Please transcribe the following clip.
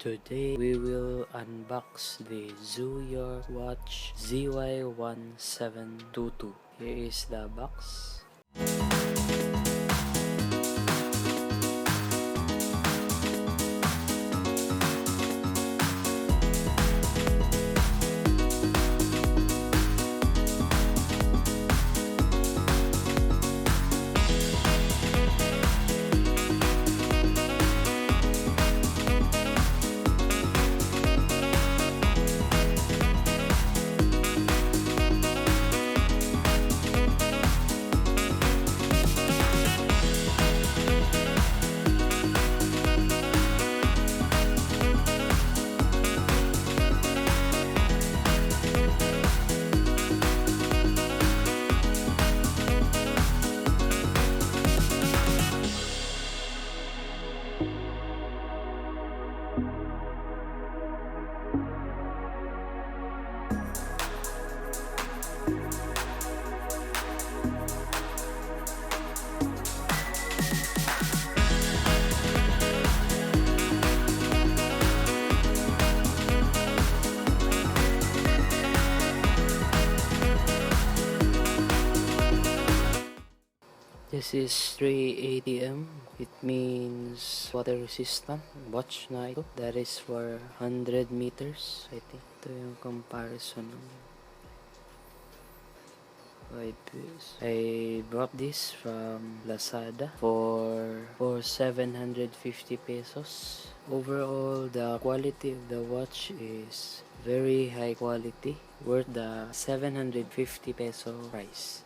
Today we will unbox the ZY watch ZY-1722. Here is the box. This is 3 ATM. It means water resistant watch na ito. That is for 100 meters. I think ito yung comparison ng 5 pesos. I bought this from Lazada for 750 pesos. Overall, the quality of the watch is very high quality, worth the 750 peso price.